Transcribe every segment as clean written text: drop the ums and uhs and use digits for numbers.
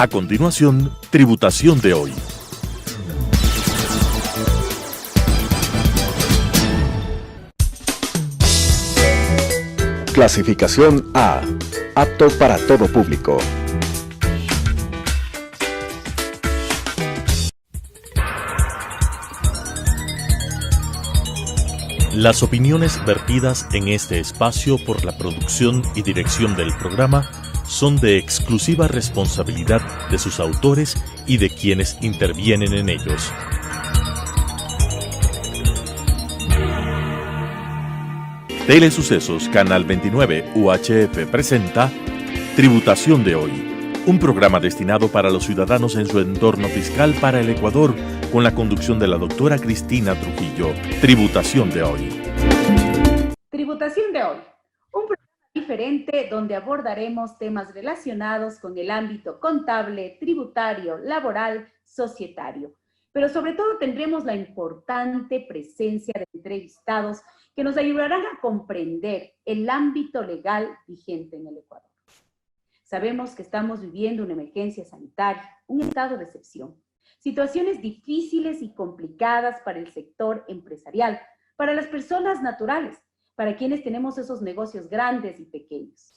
A continuación, Tributación de hoy. Clasificación A. Apto para todo público. Las opiniones vertidas en este espacio por la producción y dirección del programa son de exclusiva responsabilidad de sus autores y de quienes intervienen en ellos. Telesucesos Canal 29 UHF presenta Tributación de hoy, un programa destinado para los ciudadanos en su entorno fiscal para el Ecuador, con la conducción de la doctora Cristina Trujillo. Tributación de hoy. Tributación de hoy, un programa diferente donde abordaremos temas relacionados con el ámbito contable, tributario, laboral, societario. Pero sobre todo tendremos la importante presencia de entrevistados que nos ayudarán a comprender el ámbito legal vigente en el Ecuador. Sabemos que estamos viviendo una emergencia sanitaria, un estado de excepción, situaciones difíciles y complicadas para el sector empresarial, para las personas naturales, para quienes tenemos esos negocios grandes y pequeños.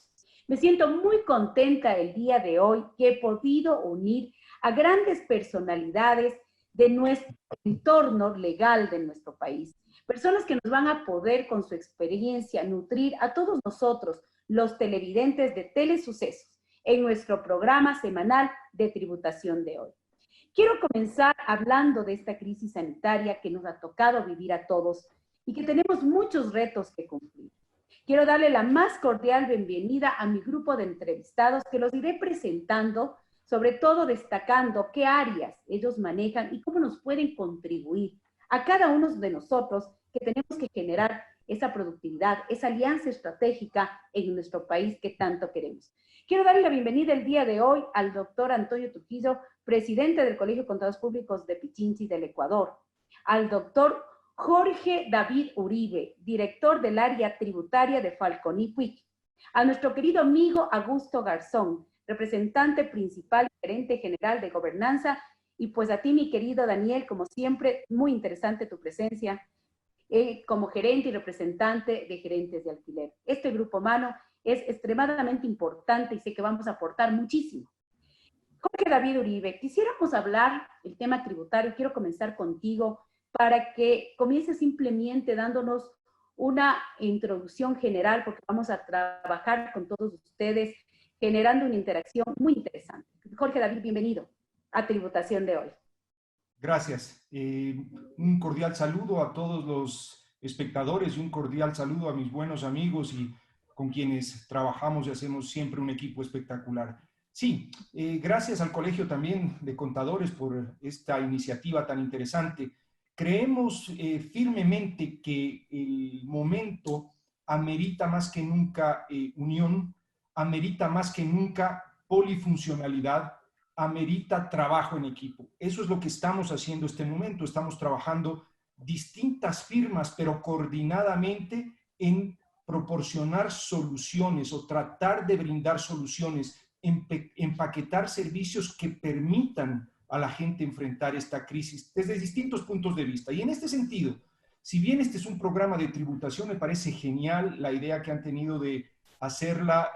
Me siento muy contenta el día de hoy que he podido unir a grandes personalidades de nuestro entorno legal de nuestro país. Personas que nos van a poder, con su experiencia, nutrir a todos nosotros, los televidentes de Telesucesos, en nuestro programa semanal de tributación de hoy. Quiero comenzar hablando de esta crisis sanitaria que nos ha tocado vivir a todos y que tenemos muchos retos que cumplir. Quiero darle la más cordial bienvenida a mi grupo de entrevistados que los iré presentando, sobre todo destacando qué áreas ellos manejan y cómo nos pueden contribuir a cada uno de nosotros que tenemos que generar esa productividad, esa alianza estratégica en nuestro país que tanto queremos. Quiero darle la bienvenida el día de hoy al doctor Antonio Trujillo, presidente del Colegio de Contadores Públicos de Pichinchi del Ecuador, al doctor Jorge David Uribe, director del área tributaria de Falconi Puig, a nuestro querido amigo Augusto Garzón, representante principal y gerente general de gobernanza, y pues a ti, mi querido Daniel, como siempre, muy interesante tu presencia como gerente y representante de gerentes de alquiler. Este grupo humano es extremadamente importante y sé que vamos a aportar muchísimo. Jorge David Uribe, quisiéramos hablar el tema tributario. Quiero comenzar contigo para que comiences simplemente dándonos una introducción general, porque vamos a trabajar con todos ustedes generando una interacción muy interesante. Jorge David, bienvenido a Tributación de hoy. Gracias. Un cordial saludo a todos los espectadores y un cordial saludo a mis buenos amigos y con quienes trabajamos y hacemos siempre un equipo espectacular. Sí, gracias al Colegio también de Contadores por esta iniciativa tan interesante. Creemos firmemente que el momento amerita más que nunca unión, amerita más que nunca polifuncionalidad, amerita trabajo en equipo. Eso es lo que estamos haciendo este momento. Estamos trabajando distintas firmas, pero coordinadamente en proporcionar soluciones o tratar de brindar soluciones, empaquetar servicios que permitan a la gente enfrentar esta crisis desde distintos puntos de vista. Y en este sentido, si bien este es un programa de tributación, me parece genial la idea que han tenido de hacerla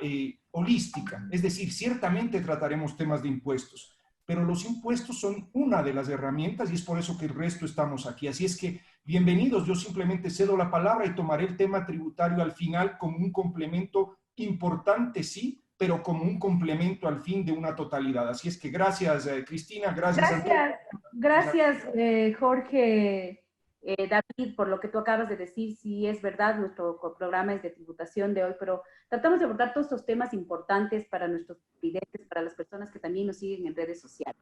holística. Es decir, ciertamente trataremos temas de impuestos, pero los impuestos son una de las herramientas y es por eso que el resto estamos aquí. Así es que, bienvenidos, yo simplemente cedo la palabra y tomaré el tema tributario al final como un complemento importante, sí, pero como un complemento al fin de una totalidad. Así es que gracias, Cristina, gracias Antonio. Gracias, Jorge David, por lo que tú acabas de decir. Sí, es verdad, nuestro programa es de tributación de hoy, pero tratamos de abordar todos estos temas importantes para nuestros clientes, para las personas que también nos siguen en redes sociales.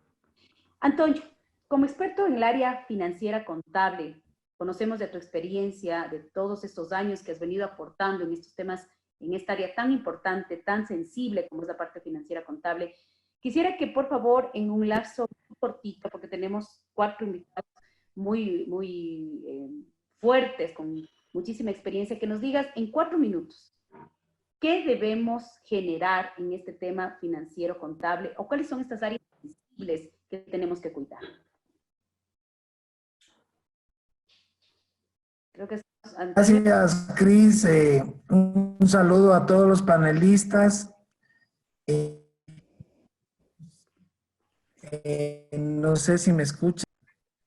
Antonio, como experto en el área financiera contable, conocemos de tu experiencia, de todos estos años que has venido aportando en estos temas, en esta área tan importante, tan sensible como es la parte financiera contable. Quisiera que, por favor, en un lapso cortito, porque tenemos 4 invitados muy fuertes, con muchísima experiencia, que nos digas en 4 minutos, ¿qué debemos generar en este tema financiero contable o cuáles son estas áreas que tenemos que cuidar. Creo que gracias, Cris. Un saludo a todos los panelistas. No sé si me escuchan.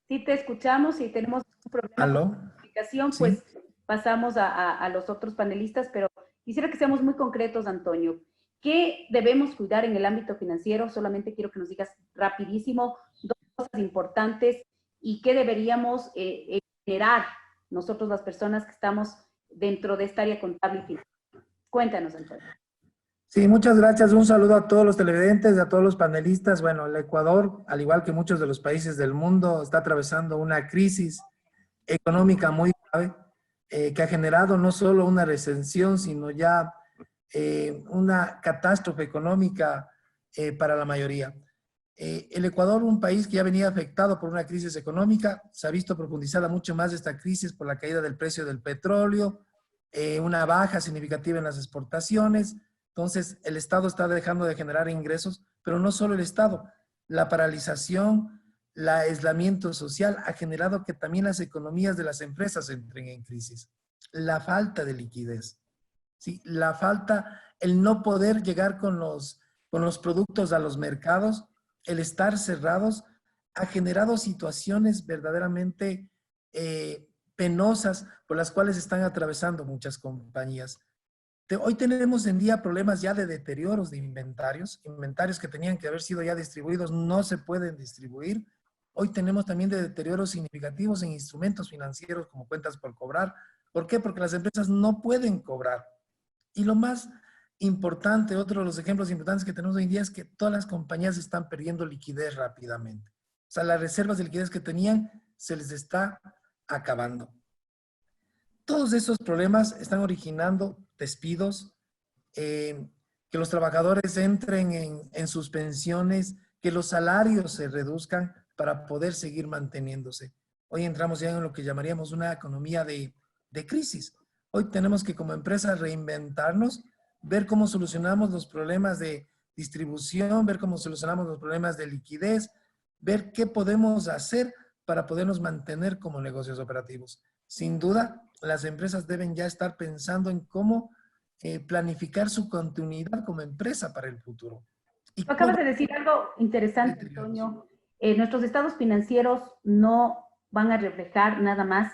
Sí, te escuchamos y tenemos un problema ¿Aló? con la comunicación, ¿Sí? pues pasamos a los otros panelistas, pero quisiera que seamos muy concretos, Antonio. ¿Qué debemos cuidar en el ámbito financiero? Solamente quiero que nos digas rapidísimo dos cosas importantes y qué deberíamos generar nosotros las personas que estamos dentro de esta área contable y financiera. Cuéntanos, Antonio. Sí, muchas gracias. Un saludo a todos los televidentes, a todos los panelistas. Bueno, el Ecuador, al igual que muchos de los países del mundo, está atravesando una crisis económica muy grave que ha generado no solo una recesión, sino ya una catástrofe económica para la mayoría. El Ecuador, un país que ya venía afectado por una crisis económica, se ha visto profundizada mucho más esta crisis por la caída del precio del petróleo, una baja significativa en las exportaciones. Entonces, el Estado está dejando de generar ingresos, pero no solo el Estado. La paralización, el aislamiento social ha generado que también las economías de las empresas entren en crisis. La falta de liquidez, ¿sí? La falta, el no poder llegar con los productos a los mercados, el estar cerrados, ha generado situaciones verdaderamente penosas por las cuales están atravesando muchas compañías. Hoy tenemos en día problemas ya de deterioros de inventarios que tenían que haber sido ya distribuidos, no se pueden distribuir. Hoy tenemos también de deterioros significativos en instrumentos financieros como cuentas por cobrar. ¿Por qué? Porque las empresas no pueden cobrar. Y lo más importante, otro de los ejemplos importantes que tenemos hoy en día es que todas las compañías están perdiendo liquidez rápidamente. O sea, las reservas de liquidez que tenían se les está acabando. Todos esos problemas están originando despidos, que los trabajadores entren en suspensiones, que los salarios se reduzcan para poder seguir manteniéndose. Hoy entramos ya en lo que llamaríamos una economía de crisis. Hoy tenemos que como empresa reinventarnos, ver cómo solucionamos los problemas de distribución, ver cómo solucionamos los problemas de liquidez, ver qué podemos hacer para podernos mantener como negocios operativos. Sin duda, las empresas deben ya estar pensando en cómo planificar su continuidad como empresa para el futuro. Tú acabas de decir algo interesante, Antonio. Nuestros estados financieros no van a reflejar nada más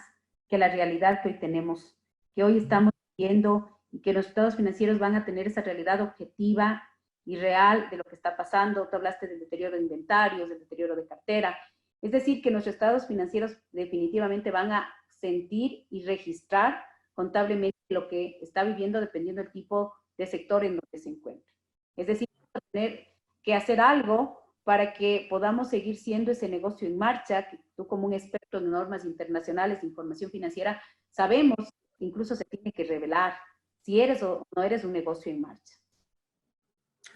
que la realidad que hoy tenemos, que hoy estamos viviendo, y que los estados financieros van a tener esa realidad objetiva y real de lo que está pasando. Tú hablaste del deterioro de inventarios, del deterioro de cartera. Es decir, que nuestros estados financieros definitivamente van a sentir y registrar contablemente lo que está viviendo dependiendo del tipo de sector en donde se encuentre. Es decir, tener que hacer algo para que podamos seguir siendo ese negocio en marcha, que tú como un experto en normas internacionales de información financiera, sabemos que incluso se tiene que revelar si eres o no eres un negocio en marcha.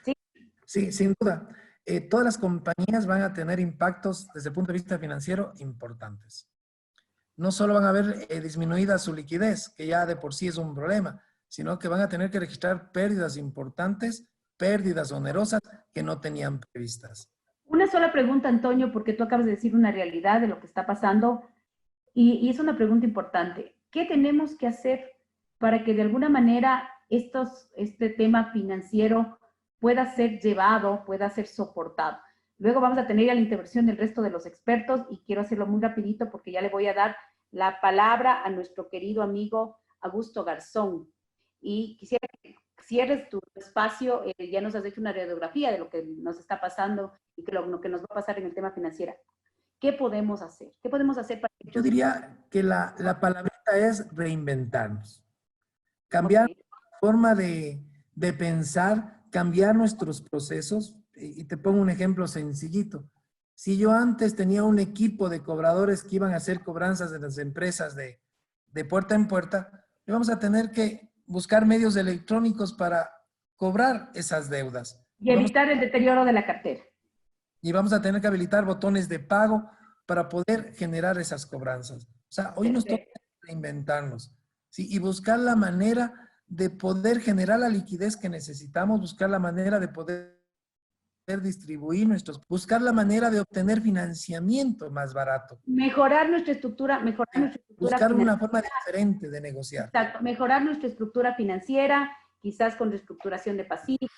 ¿Sí? Sí, sin duda. Todas las compañías van a tener impactos desde el punto de vista financiero importantes. No solo van a ver disminuida su liquidez, que ya de por sí es un problema, sino que van a tener que registrar pérdidas importantes, pérdidas onerosas que no tenían previstas. Una sola pregunta, Antonio, porque tú acabas de decir una realidad de lo que está pasando y es una pregunta importante. ¿Qué tenemos que hacer para que de alguna manera este tema financiero pueda ser llevado, pueda ser soportado? Luego vamos a tener ya la intervención del resto de los expertos y quiero hacerlo muy rapidito porque ya le voy a dar la palabra a nuestro querido amigo Augusto Garzón. Y quisiera que cierres tu espacio, ya nos has hecho una radiografía de lo que nos está pasando y que lo que nos va a pasar en el tema financiero. ¿Qué podemos hacer? ¿Qué podemos hacer para que... Yo diría que la palabrita es reinventarnos. Cambiar la forma de pensar, cambiar nuestros procesos. Y te pongo un ejemplo sencillito. Si yo antes tenía un equipo de cobradores que iban a hacer cobranzas de las empresas de puerta en puerta, vamos a tener que buscar medios electrónicos para cobrar esas deudas. Y evitar el deterioro de la cartera. Y vamos a tener que habilitar botones de pago para poder generar esas cobranzas. O sea, hoy nos toca reinventarnos, ¿sí? Y buscar la manera de poder generar la liquidez que necesitamos, buscar la manera de poder poder distribuir buscar la manera de obtener financiamiento más barato. Mejorar nuestra estructura Buscar una forma diferente de negociar. Exacto, mejorar nuestra estructura financiera, quizás con reestructuración de pasivos,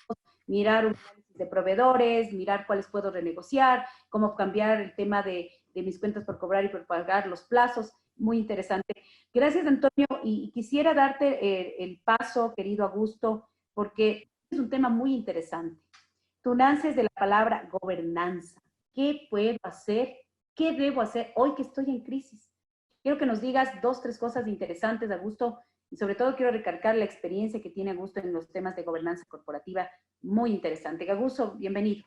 mirar un análisis de proveedores, mirar cuáles puedo renegociar, cómo cambiar el tema de mis cuentas por cobrar y por pagar los plazos. Muy interesante. Gracias, Antonio. Y quisiera darte el paso, querido Augusto, porque es un tema muy interesante. Tú naces de la palabra gobernanza. ¿Qué puedo hacer? ¿Qué debo hacer hoy que estoy en crisis? Quiero que nos digas 2, 3 cosas interesantes, Augusto, y sobre todo quiero recalcar la experiencia que tiene Augusto en los temas de gobernanza corporativa. Muy interesante. Augusto, bienvenido.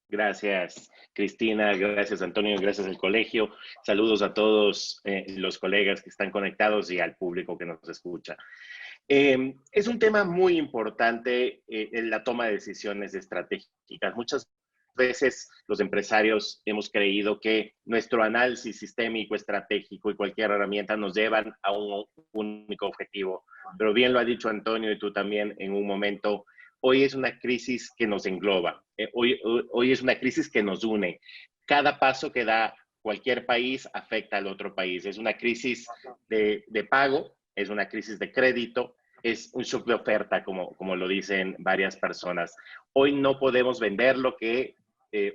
Gracias, Cristina. Gracias, Antonio. Gracias al colegio. Saludos a todos los colegas que están conectados y al público que nos escucha. Es un tema muy importante en la toma de decisiones estratégicas. Muchas veces los empresarios hemos creído que nuestro análisis sistémico, estratégico y cualquier herramienta nos llevan a un único objetivo. Pero bien lo ha dicho Antonio y tú también en un momento, hoy es una crisis que nos engloba. Hoy es una crisis que nos une. Cada paso que da cualquier país afecta al otro país. Es una crisis de pago, es una crisis de crédito, es un shock de oferta, como lo dicen varias personas. Hoy no podemos vender lo que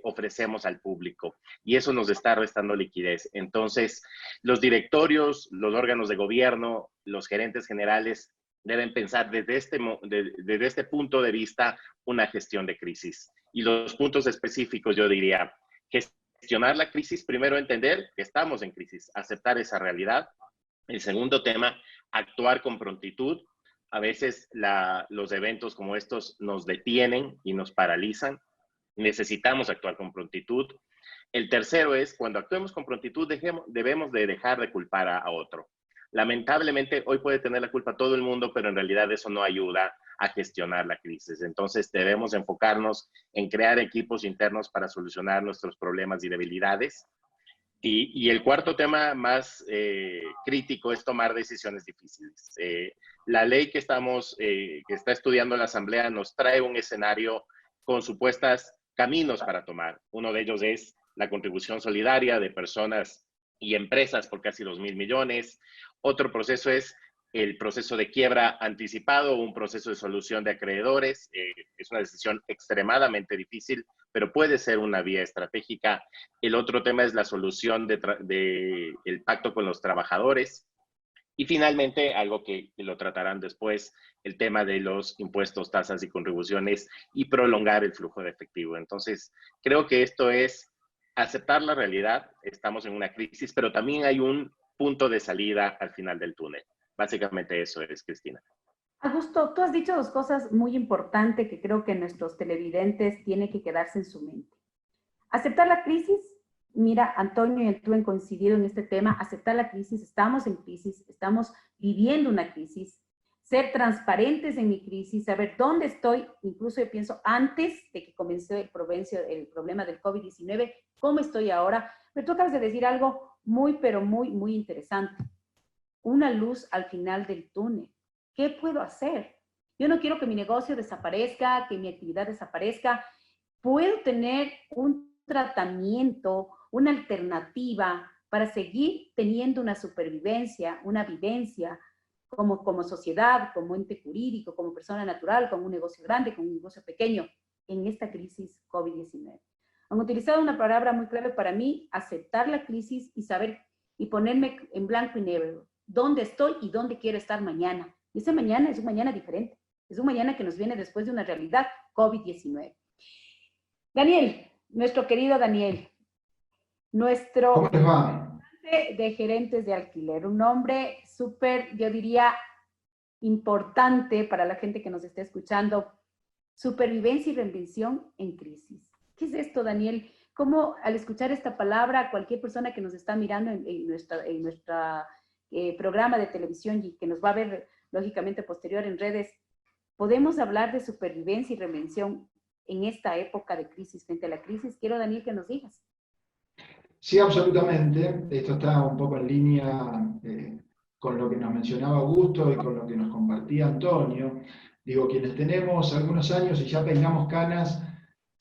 ofrecemos al público y eso nos está restando liquidez. Entonces, los directorios, los órganos de gobierno, los gerentes generales deben pensar desde este punto de vista una gestión de crisis. Y los puntos específicos, yo diría, gestionar la crisis, primero entender que estamos en crisis, aceptar esa realidad. El segundo tema, actuar con prontitud. A veces los eventos como estos nos detienen y nos paralizan. Necesitamos actuar con prontitud. El tercero es, cuando actuemos con prontitud, debemos de dejar de culpar a otro. Lamentablemente, hoy puede tener la culpa todo el mundo, pero en realidad eso no ayuda a gestionar la crisis. Entonces, debemos enfocarnos en crear equipos internos para solucionar nuestros problemas y debilidades. Y el cuarto tema más crítico es tomar decisiones difíciles. La ley que está estudiando la Asamblea nos trae un escenario con supuestas caminos para tomar. Uno de ellos es la contribución solidaria de personas y empresas por casi 2.000 millones. Otro proceso es el proceso de quiebra anticipado, un proceso de solución de acreedores. Es una decisión extremadamente difícil, pero puede ser una vía estratégica. El otro tema es la solución del pacto con los trabajadores. Y finalmente, algo que lo tratarán después, el tema de los impuestos, tasas y contribuciones y prolongar el flujo de efectivo. Entonces, creo que esto es aceptar la realidad. Estamos en una crisis, pero también hay un punto de salida al final del túnel. Básicamente eso es, Cristina. Augusto, tú has dicho 2 cosas muy importantes que creo que nuestros televidentes tienen que quedarse en su mente. Aceptar la crisis. Mira, Antonio y tú han coincidido en este tema. Aceptar la crisis. Estamos en crisis. Estamos viviendo una crisis. Ser transparentes en mi crisis. Saber dónde estoy. Incluso yo pienso antes de que comenzó el problema del COVID-19. ¿Cómo estoy ahora? Pero tú acabas de decir algo muy, pero muy, muy interesante. Una luz al final del túnel. ¿Qué puedo hacer? Yo no quiero que mi negocio desaparezca, que mi actividad desaparezca. Puedo tener un tratamiento, una alternativa para seguir teniendo una supervivencia, una vivencia como sociedad, como ente jurídico, como persona natural, como un negocio grande, como un negocio pequeño, en esta crisis COVID-19. Han utilizado una palabra muy clave para mí, aceptar la crisis y saber y ponerme en blanco y negro. ¿Dónde estoy y dónde quiero estar mañana? Y ese mañana es un mañana diferente. Es un mañana que nos viene después de una realidad COVID-19. Daniel, nuestro querido Daniel, nuestro de gerentes de alquiler, un nombre súper, yo diría, importante para la gente que nos esté escuchando. Supervivencia y reinvención en crisis. ¿Qué es esto, Daniel? ¿Cómo al escuchar esta palabra, cualquier persona que nos está mirando en nuestra programa de televisión y que nos va a ver lógicamente posterior en redes, podemos hablar de supervivencia y reinvención en esta época de crisis, frente a la crisis? Quiero, Daniel, que nos digas. Sí, absolutamente. Esto está un poco en línea con lo que nos mencionaba Augusto y con lo que nos compartía Antonio. Digo, quienes tenemos algunos años y ya peinamos canas,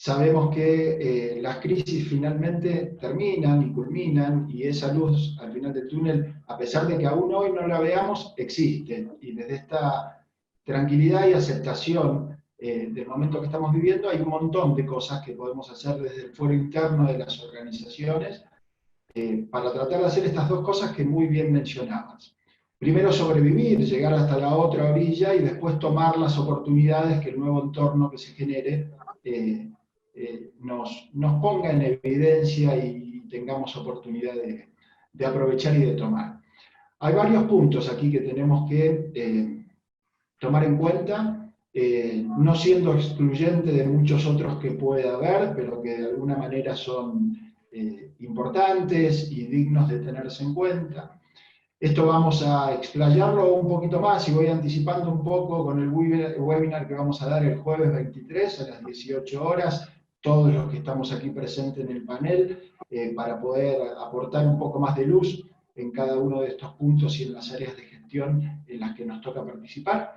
sabemos que las crisis finalmente terminan y culminan, y esa luz al final del túnel, a pesar de que aún hoy no la veamos, existe. Y desde esta tranquilidad y aceptación del momento que estamos viviendo, hay un montón de cosas que podemos hacer desde el fuero interno de las organizaciones para tratar de hacer estas dos cosas que muy bien mencionabas. Primero sobrevivir, llegar hasta la otra orilla y después tomar las oportunidades que el nuevo entorno que se genere nos ponga en evidencia y tengamos oportunidad de aprovechar y de tomar. Hay varios puntos aquí que tenemos que tomar en cuenta, no siendo excluyente de muchos otros que pueda haber, pero que de alguna manera son importantes y dignos de tenerse en cuenta. Esto vamos a explayarlo un poquito más y voy anticipando un poco con el webinar que vamos a dar el jueves 23 a las 18 horas, todos los que estamos aquí presentes en el panel, para poder aportar un poco más de luz en cada uno de estos puntos y en las áreas de gestión en las que nos toca participar.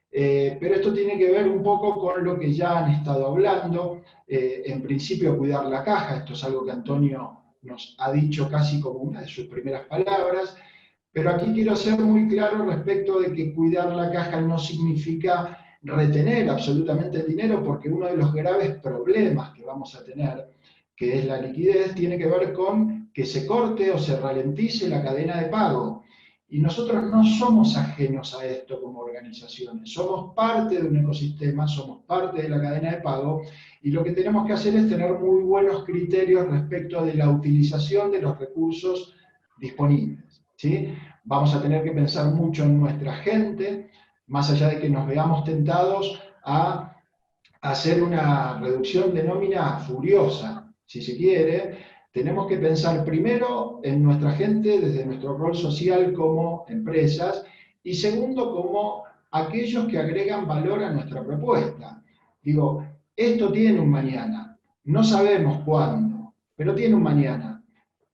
Pero esto tiene que ver un poco con lo que ya han estado hablando. En principio, cuidar la caja, esto es algo que Antonio nos ha dicho casi como una de sus primeras palabras, pero aquí quiero ser muy claro respecto de que cuidar la caja no significa retener absolutamente el dinero, porque uno de los graves problemas que vamos a tener, que es la liquidez, tiene que ver con que se corte o se ralentice la cadena de pago. Y nosotros no somos ajenos a esto como organizaciones, somos parte de un ecosistema, somos parte de la cadena de pago, y lo que tenemos que hacer es tener muy buenos criterios respecto de la utilización de los recursos disponibles, ¿sí? Vamos a tener que pensar mucho en nuestra gente, más allá de que nos veamos tentados a hacer una reducción de nómina furiosa, si se quiere. Tenemos que pensar primero en nuestra gente desde nuestro rol social como empresas y segundo como aquellos que agregan valor a nuestra propuesta. Digo, esto tiene un mañana, no sabemos cuándo, pero tiene un mañana.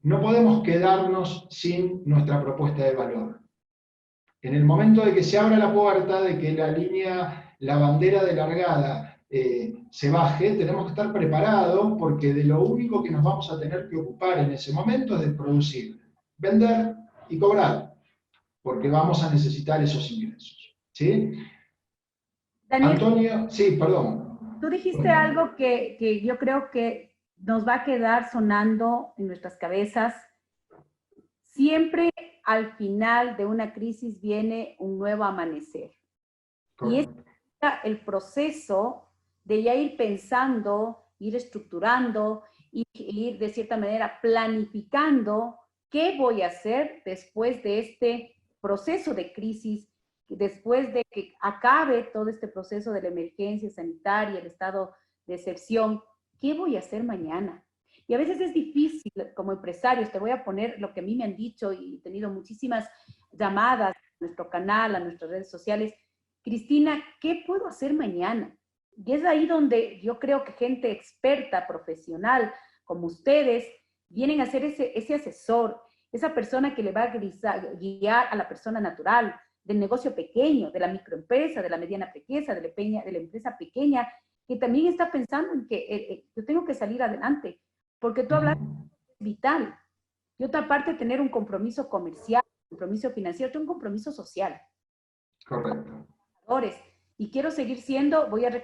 No podemos quedarnos sin nuestra propuesta de valor. En el momento de que se abra la puerta, de que la bandera de largada se baje, tenemos que estar preparados porque de lo único que nos vamos a tener que ocupar en ese momento es de producir, vender y cobrar, porque vamos a necesitar esos ingresos. ¿Sí? Daniel, Antonio, sí, perdón. tú dijiste algo que yo creo que nos va a quedar sonando en nuestras cabezas. Siempre al final de una crisis viene un nuevo amanecer. Correcto. Y es el proceso de ya ir pensando, ir estructurando, y ir de cierta manera planificando qué voy a hacer después de este proceso de crisis, después de que acabe todo este proceso de la emergencia sanitaria, el estado de excepción, ¿qué voy a hacer mañana? Y a veces es difícil como empresarios, te voy a poner lo que a mí me han dicho y he tenido muchísimas llamadas a nuestro canal, a nuestras redes sociales. Cristina, ¿qué puedo hacer mañana? Y es ahí donde yo creo que gente experta, profesional, como ustedes, vienen a ser ese asesor, esa persona que le va a guiar a la persona natural, del negocio pequeño, de la microempresa, de la mediana pequeña, de la empresa pequeña, que también está pensando en que yo tengo que salir adelante, porque tú hablas vital. Y otra parte, tener un compromiso comercial, un compromiso financiero, un compromiso social. Correcto. Y quiero seguir siendo, voy a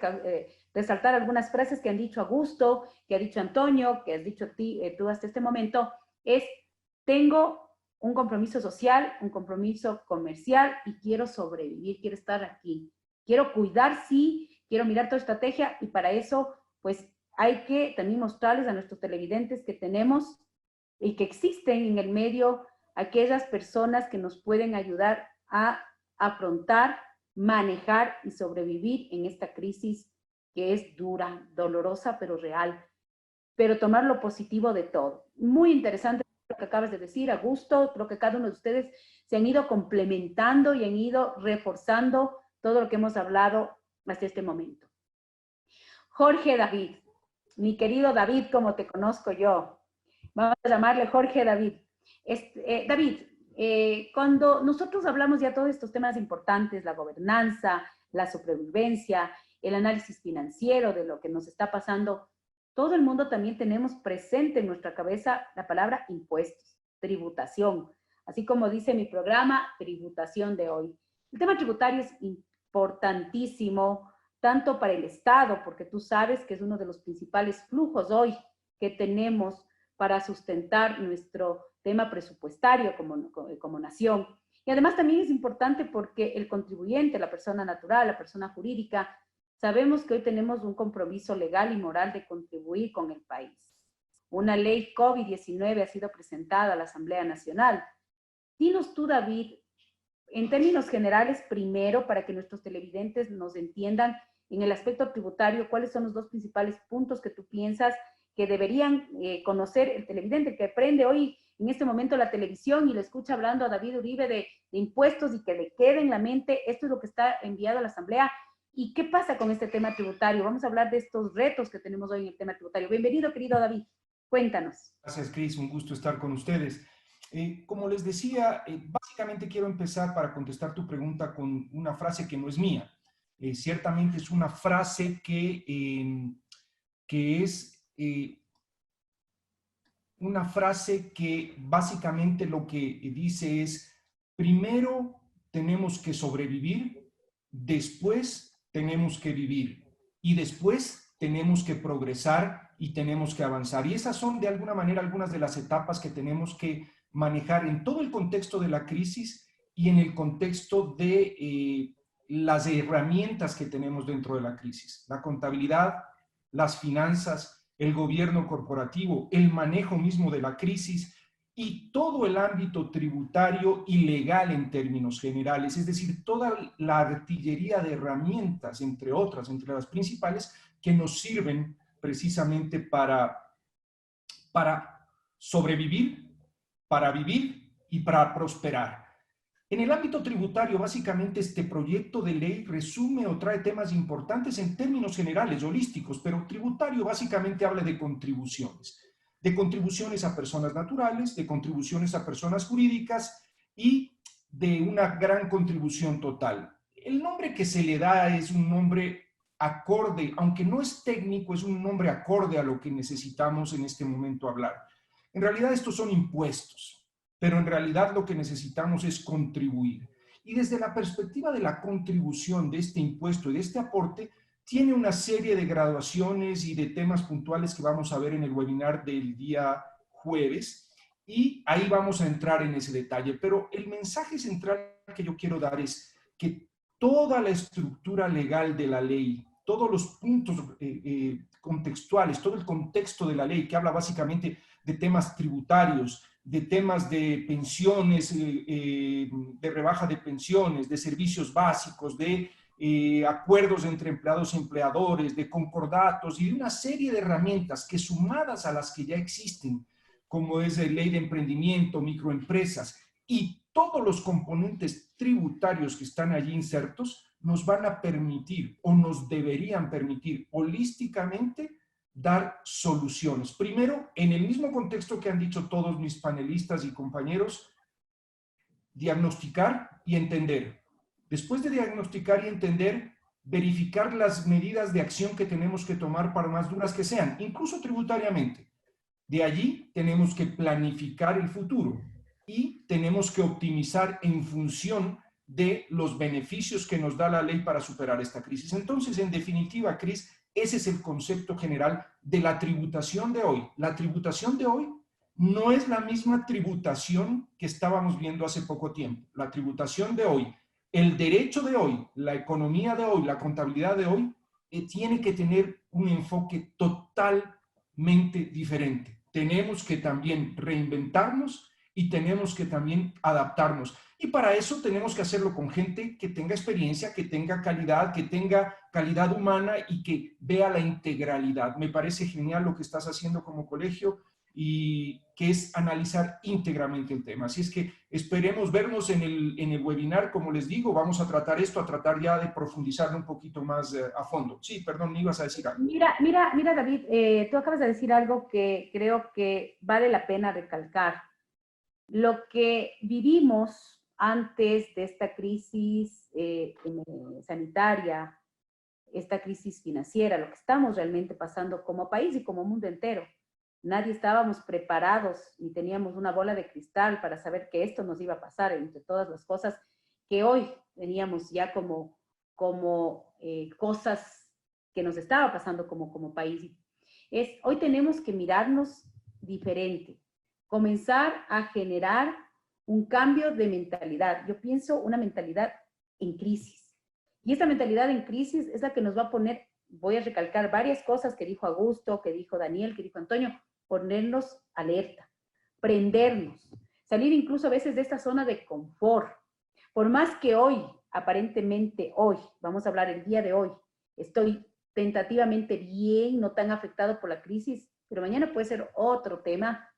resaltar algunas frases que han dicho Augusto, que ha dicho Antonio, que has dicho tú hasta este momento, es, tengo un compromiso social, un compromiso comercial y quiero sobrevivir, quiero estar aquí. Quiero cuidar, sí, quiero mirar toda estrategia y para eso, pues, hay que también mostrarles a nuestros televidentes que tenemos y que existen en el medio aquellas personas que nos pueden ayudar a afrontar, manejar y sobrevivir en esta crisis que es dura, dolorosa, pero real. Pero tomar lo positivo de todo. Muy interesante lo que acabas de decir, Augusto. Creo que cada uno de ustedes se han ido complementando y han ido reforzando todo lo que hemos hablado hasta este momento. Jorge David, mi querido David, como te conozco yo. Vamos a llamarle Jorge David. David, cuando nosotros hablamos ya de todos estos temas importantes, la gobernanza, la supervivencia, el análisis financiero de lo que nos está pasando, todo el mundo también tenemos presente en nuestra cabeza la palabra impuestos, tributación, así como dice mi programa, tributación de hoy. El tema tributario es importantísimo, tanto para el Estado, porque tú sabes que es uno de los principales flujos hoy que tenemos para sustentar nuestro tema presupuestario como nación. Y además también es importante porque el contribuyente, la persona natural, la persona jurídica, sabemos que hoy tenemos un compromiso legal y moral de contribuir con el país. Una ley COVID-19 ha sido presentada a la Asamblea Nacional. Dinos tú, David, en términos generales, primero, para que nuestros televidentes nos entiendan en el aspecto tributario, ¿cuáles son los dos principales puntos que tú piensas que deberían conocer el televidente que prende hoy en este momento la televisión y le escucha hablando a David Uribe de impuestos y que le quede en la mente, esto es lo que está enviado a la Asamblea? ¿Y qué pasa con este tema tributario? Vamos a hablar de estos retos que tenemos hoy en el tema tributario. Bienvenido, querido David. Cuéntanos. Gracias, Cris. Un gusto estar con ustedes. Como les decía, básicamente quiero empezar para contestar tu pregunta con una frase que no es mía. Ciertamente es una frase que es una frase que básicamente lo que dice es, primero tenemos que sobrevivir, después tenemos que vivir y después tenemos que progresar y tenemos que avanzar. Y esas son de alguna manera algunas de las etapas que tenemos que manejar en todo el contexto de la crisis y en el contexto de las herramientas que tenemos dentro de la crisis. La contabilidad, las finanzas, el gobierno corporativo, el manejo mismo de la crisis y todo el ámbito tributario y legal en términos generales, es decir, toda la artillería de herramientas, entre otras, entre las principales, que nos sirven precisamente para sobrevivir, para vivir y para prosperar. En el ámbito tributario, básicamente este proyecto de ley resume o trae temas importantes en términos generales, holísticos, pero tributario básicamente habla de contribuciones a personas naturales, de contribuciones a personas jurídicas y de una gran contribución total. El nombre que se le da es un nombre acorde, aunque no es técnico, es un nombre acorde a lo que necesitamos en este momento hablar. En realidad estos son impuestos, pero en realidad lo que necesitamos es contribuir. Y desde la perspectiva de la contribución de este impuesto y de este aporte, tiene una serie de graduaciones y de temas puntuales que vamos a ver en el webinar del día jueves, y ahí vamos a entrar en ese detalle. Pero el mensaje central que yo quiero dar es que toda la estructura legal de la ley, todos los puntos contextuales, todo el contexto de la ley que habla básicamente de temas tributarios, de temas de pensiones, de rebaja de pensiones, de servicios básicos, de acuerdos entre empleados y empleadores, de concordatos y de una serie de herramientas que sumadas a las que ya existen, como es la ley de emprendimiento, microempresas y todos los componentes tributarios que están allí insertos, nos van a permitir o nos deberían permitir holísticamente dar soluciones. Primero, en el mismo contexto que han dicho todos mis panelistas y compañeros, diagnosticar y entender. Después de diagnosticar y entender, verificar las medidas de acción que tenemos que tomar para más duras que sean, incluso tributariamente. De allí tenemos que planificar el futuro y tenemos que optimizar en función de los beneficios que nos da la ley para superar esta crisis. Entonces, en definitiva, Cris, ese es el concepto general de la tributación de hoy. La tributación de hoy no es la misma tributación que estábamos viendo hace poco tiempo. La tributación de hoy, el derecho de hoy, la economía de hoy, la contabilidad de hoy, tiene que tener un enfoque totalmente diferente. Tenemos que también reinventarnos y tenemos que también adaptarnos. Y para eso tenemos que hacerlo con gente que tenga experiencia, que tenga calidad humana y que vea la integralidad. Me parece genial lo que estás haciendo como colegio y que es analizar íntegramente el tema. Así es que esperemos vernos en el webinar. Como les digo, vamos a tratar esto, a tratar ya de profundizarlo un poquito más a fondo. Sí, perdón, me ibas a decir algo. Mira, David, tú acabas de decir algo que creo que vale la pena recalcar. Lo que vivimos antes de esta crisis sanitaria esta crisis financiera, lo que estamos realmente pasando como país y como mundo entero. Nadie estábamos preparados ni teníamos una bola de cristal para saber que esto nos iba a pasar, entre todas las cosas que hoy teníamos ya como cosas que nos estaba pasando como país. Hoy tenemos que mirarnos diferente, comenzar a generar un cambio de mentalidad. Yo pienso una mentalidad en crisis. Y esta mentalidad en crisis es la que nos va a poner, voy a recalcar varias cosas que dijo Augusto, que dijo Daniel, que dijo Antonio, ponernos alerta, prendernos, salir incluso a veces de esta zona de confort. Por más que hoy, aparentemente hoy, vamos a hablar el día de hoy, estoy tentativamente bien, no tan afectado por la crisis, pero mañana puede ser otro tema,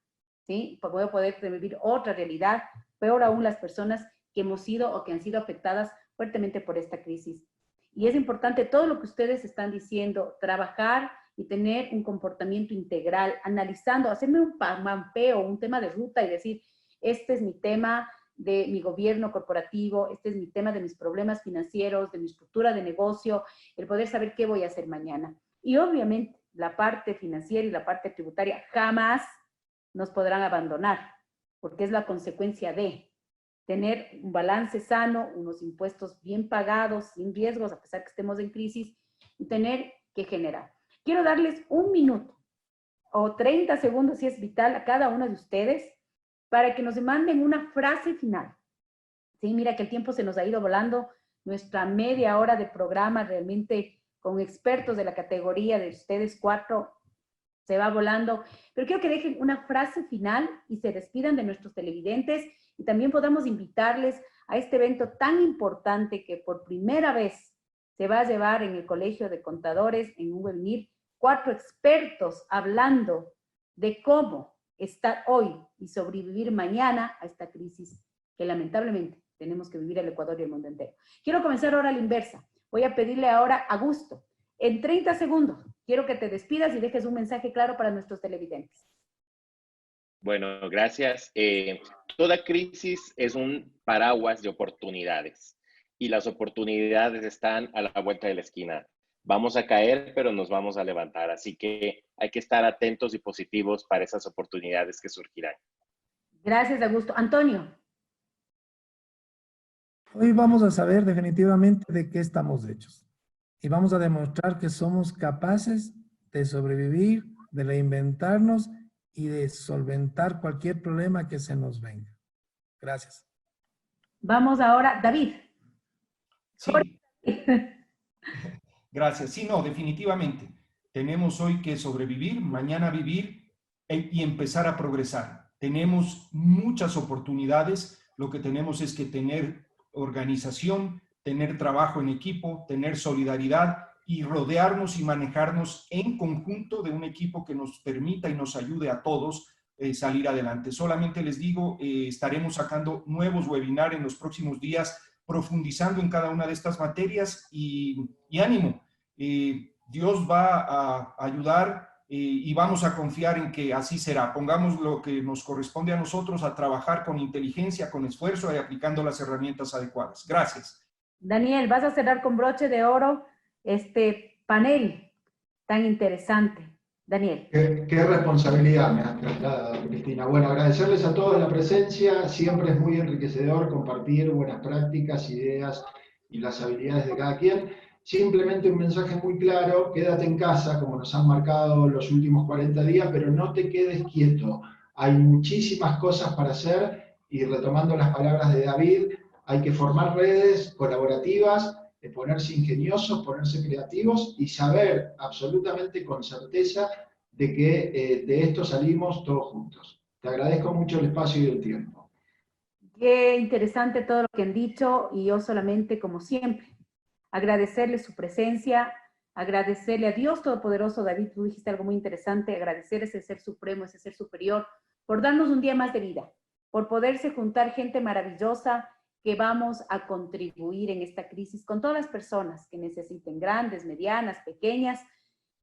¿sí? Voy a poder vivir otra realidad, peor aún las personas que hemos sido o que han sido afectadas fuertemente por esta crisis. Y es importante todo lo que ustedes están diciendo, trabajar y tener un comportamiento integral, analizando, hacerme un mapeo, un tema de ruta y decir, este es mi tema de mi gobierno corporativo, este es mi tema de mis problemas financieros, de mi estructura de negocio, el poder saber qué voy a hacer mañana. Y obviamente la parte financiera y la parte tributaria jamás nos podrán abandonar, porque es la consecuencia de tener un balance sano, unos impuestos bien pagados, sin riesgos, a pesar que estemos en crisis, y tener que generar. Quiero darles 1 minuto o 30 segundos, si es vital, a cada uno de ustedes, para que nos manden una frase final. Sí, mira que el tiempo se nos ha ido volando, nuestra media hora de programa realmente con expertos de la categoría de ustedes 4 se va volando, pero quiero que dejen una frase final y se despidan de nuestros televidentes y también podamos invitarles a este evento tan importante que por primera vez se va a llevar en el Colegio de Contadores en un webinar, 4 expertos hablando de cómo estar hoy y sobrevivir mañana a esta crisis que lamentablemente tenemos que vivir el Ecuador y el mundo entero. Quiero comenzar ahora a la inversa. Voy a pedirle ahora a Augusto, en 30 segundos, quiero que te despidas y dejes un mensaje claro para nuestros televidentes. Bueno, gracias. Toda crisis es un paraguas de oportunidades y las oportunidades están a la vuelta de la esquina. Vamos a caer, pero nos vamos a levantar. Así que hay que estar atentos y positivos para esas oportunidades que surgirán. Gracias, Augusto. Antonio. Hoy vamos a saber definitivamente de qué estamos hechos. Y vamos a demostrar que somos capaces de sobrevivir, de reinventarnos y de solventar cualquier problema que se nos venga. Gracias. Vamos ahora, David. Sí. Gracias. Sí, no, definitivamente. Tenemos hoy que sobrevivir, mañana vivir y empezar a progresar. Tenemos muchas oportunidades. Lo que tenemos es que tener organización, tener trabajo en equipo, tener solidaridad y rodearnos y manejarnos en conjunto de un equipo que nos permita y nos ayude a todos salir adelante. Solamente les digo, estaremos sacando nuevos webinars en los próximos días, profundizando en cada una de estas materias y ánimo. Dios va a ayudar y vamos a confiar en que así será. Pongamos lo que nos corresponde a nosotros a trabajar con inteligencia, con esfuerzo y aplicando las herramientas adecuadas. Gracias. Daniel, vas a cerrar con broche de oro este panel tan interesante. Daniel. Qué responsabilidad me has trasladado, Cristina. Bueno, agradecerles a todos la presencia. Siempre es muy enriquecedor compartir buenas prácticas, ideas y las habilidades de cada quien. Simplemente un mensaje muy claro: quédate en casa, como nos han marcado los últimos 40 días, pero no te quedes quieto. Hay muchísimas cosas para hacer y, retomando las palabras de David, hay que formar redes colaborativas, ponerse ingeniosos, ponerse creativos y saber absolutamente con certeza de que de esto salimos todos juntos. Te agradezco mucho el espacio y el tiempo. Qué interesante todo lo que han dicho y yo solamente, como siempre, agradecerle su presencia, agradecerle a Dios Todopoderoso. David, tú dijiste algo muy interesante, agradecer ese ser supremo, ese ser superior, por darnos un día más de vida, por poderse juntar gente maravillosa que vamos a contribuir en esta crisis con todas las personas que necesiten, grandes, medianas, pequeñas,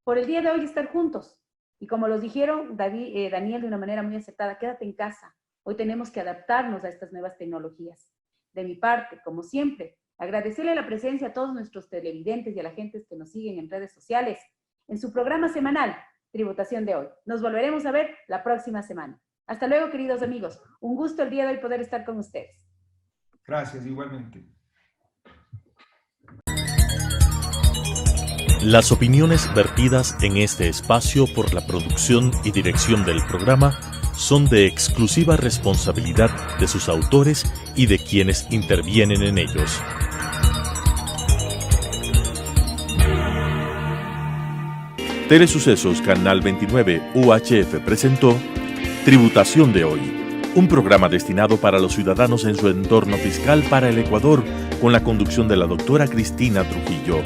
por el día de hoy estar juntos. Y como los dijeron Daniel de una manera muy acertada, quédate en casa. Hoy tenemos que adaptarnos a estas nuevas tecnologías. De mi parte, como siempre, Agradecerle la presencia a todos nuestros televidentes y a la gente que nos siguen en redes sociales en su programa semanal, Tributación de Hoy. Nos volveremos a ver la próxima semana. Hasta luego, queridos amigos. Un gusto el día de hoy poder estar con ustedes. Gracias, igualmente. Las opiniones vertidas en este espacio por la producción y dirección del programa son de exclusiva responsabilidad de sus autores y de quienes intervienen en ellos. Telesucesos Canal 29 UHF presentó Tributación de Hoy, un programa destinado para los ciudadanos en su entorno fiscal para el Ecuador, con la conducción de la doctora Cristina Trujillo.